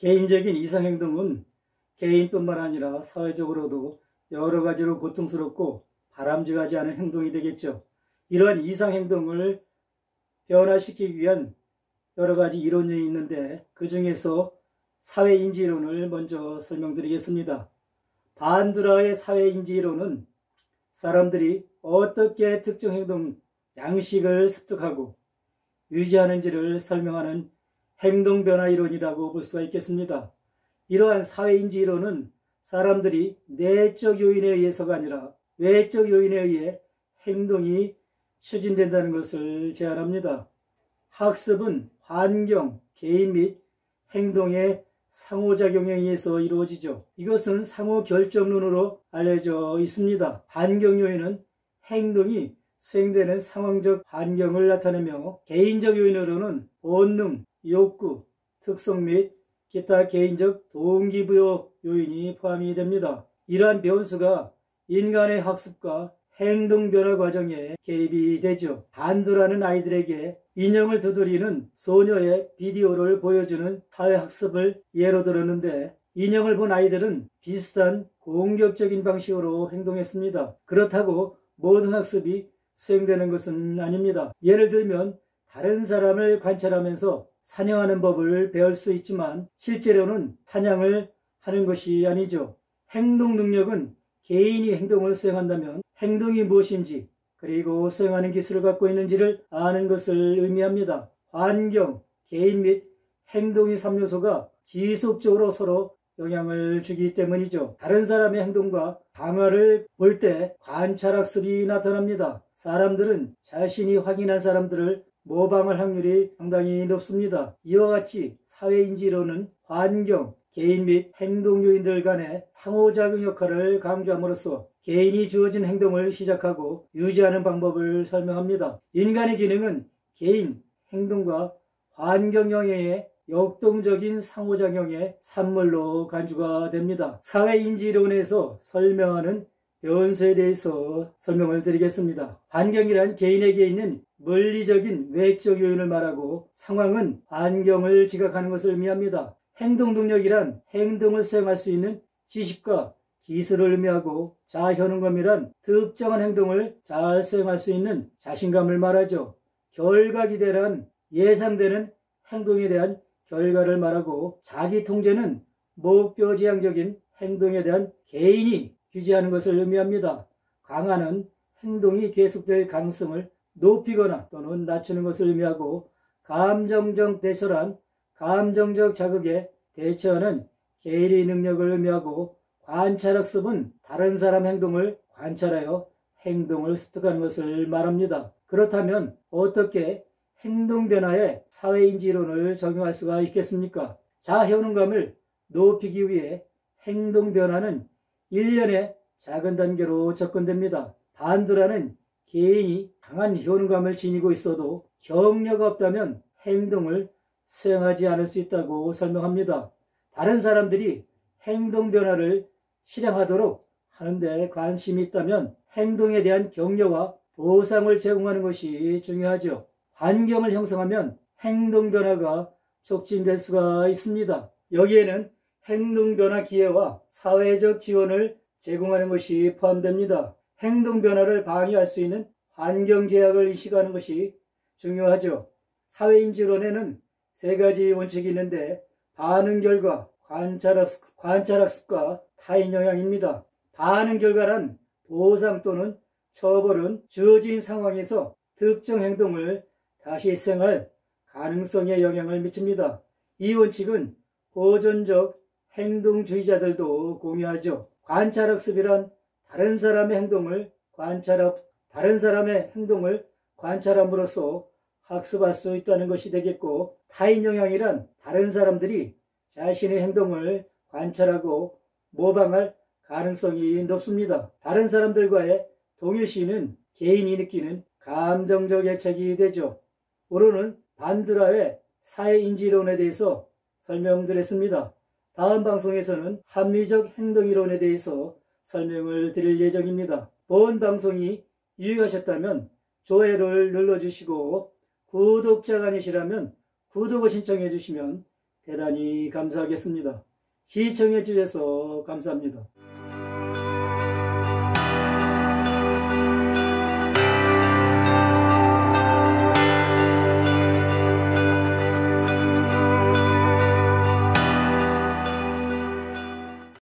개인적인 이상행동은 개인뿐만 아니라 사회적으로도 여러 가지로 고통스럽고 바람직하지 않은 행동이 되겠죠. 이러한 이상행동을 변화시키기 위한 여러 가지 이론이 있는데 그 중에서 사회인지이론을 먼저 설명드리겠습니다. 반두라의 사회인지이론은 사람들이 어떻게 특정 행동, 양식을 습득하고 유지하는지를 설명하는 행동변화 이론이라고 볼 수가 있겠습니다. 이러한 사회인지이론은 사람들이 내적 요인에 의해서가 아니라 외적 요인에 의해 행동이 추진된다는 것을 제안합니다. 학습은 환경, 개인 및 행동의 상호작용에 의해서 이루어지죠. 이것은 상호결정론으로 알려져 있습니다. 환경 요인은 행동이 수행되는 상황적 환경을 나타내며 개인적 요인으로는 본능, 욕구, 특성 및 기타 개인적 동기부여 요인이 포함이 됩니다. 이러한 변수가 인간의 학습과 행동 변화 과정에 개입이 되죠. 반두라는 아이들에게 인형을 두드리는 소녀의 비디오를 보여주는 사회학습을 예로 들었는데 인형을 본 아이들은 비슷한 공격적인 방식으로 행동했습니다. 그렇다고 모든 학습이 수행되는 것은 아닙니다. 예를 들면 다른 사람을 관찰하면서 사냥하는 법을 배울 수 있지만 실제로는 사냥을 하는 것이 아니죠. 행동 능력은 개인이 행동을 수행한다면 행동이 무엇인지 그리고 수행하는 기술을 갖고 있는지를 아는 것을 의미합니다. 환경, 개인 및 행동의 3요소가 지속적으로 서로 영향을 주기 때문이죠. 다른 사람의 행동과 방화를 볼 때 관찰학습이 나타납니다. 사람들은 자신이 확인한 사람들을 모방할 확률이 상당히 높습니다. 이와 같이 사회인지론은 환경, 개인 및 행동 요인들 간의 상호작용 역할을 강조함으로써 개인이 주어진 행동을 시작하고 유지하는 방법을 설명합니다. 인간의 기능은 개인, 행동과 환경 영향의 역동적인 상호작용의 산물로 간주가 됩니다. 사회인지론에서 설명하는 변수에 대해서 설명을 드리겠습니다. 환경이란 개인에게 있는 물리적인 외적 요인을 말하고 상황은 환경을 지각하는 것을 의미합니다. 행동 능력이란 행동을 수행할 수 있는 지식과 기술을 의미하고 자현응감이란 특정한 행동을 잘 수행할 수 있는 자신감을 말하죠. 결과 기대란 예상되는 행동에 대한 결과를 말하고 자기통제는 목표 지향적인 행동에 대한 개인이 규제하는 것을 의미합니다. 강화는 행동이 계속될 가능성을 높이거나 또는 낮추는 것을 의미하고 감정적 대처란 감정적 자극에 대처하는 개인의 능력을 의미하고 관찰학습은 다른 사람 행동을 관찰하여 행동을 습득하는 것을 말합니다. 그렇다면 어떻게 행동 변화에 사회인지론을 적용할 수가 있겠습니까? 자현응감을 높이기 위해 행동 변화는 일련의 작은 단계로 접근됩니다. 반두라는 개인이 강한 효능감을 지니고 있어도 경려가 없다면 행동을 수행하지 않을 수 있다고 설명합니다. 다른 사람들이 행동 변화를 실행하도록 하는데 관심이 있다면 행동에 대한 격려와 보상을 제공하는 것이 중요하죠. 환경을 형성하면 행동 변화가 촉진될 수가 있습니다. 여기에는 행동 변화 기회와 사회적 지원을 제공하는 것이 포함됩니다. 행동 변화를 방해할 수 있는 환경 제약을 의식하는 것이 중요하죠. 사회인지론에는 3가지 원칙이 있는데 반응 결과, 관찰학습과 타인 영향입니다. 반응 결과란 보상 또는 처벌은 주어진 상황에서 특정 행동을 다시 수행할 가능성에 영향을 미칩니다. 이 원칙은 고전적 행동주의자들도 공유하죠. 관찰학습이란 다른 사람의 행동을 관찰함으로써 학습할 수 있다는 것이 되겠고, 타인 영향이란 다른 사람들이 자신의 행동을 관찰하고 모방할 가능성이 높습니다. 다른 사람들과의 동일시는 개인이 느끼는 감정적 애착이 되죠. 오늘은 반두라의 사회인지론에 대해서 설명드렸습니다. 다음 방송에서는 합리적 행동이론에 대해서 설명을 드릴 예정입니다. 본 방송이 유익하셨다면 좋아요를 눌러주시고 구독자가 아니시라면 구독을 신청해 주시면 대단히 감사하겠습니다. 시청해 주셔서 감사합니다.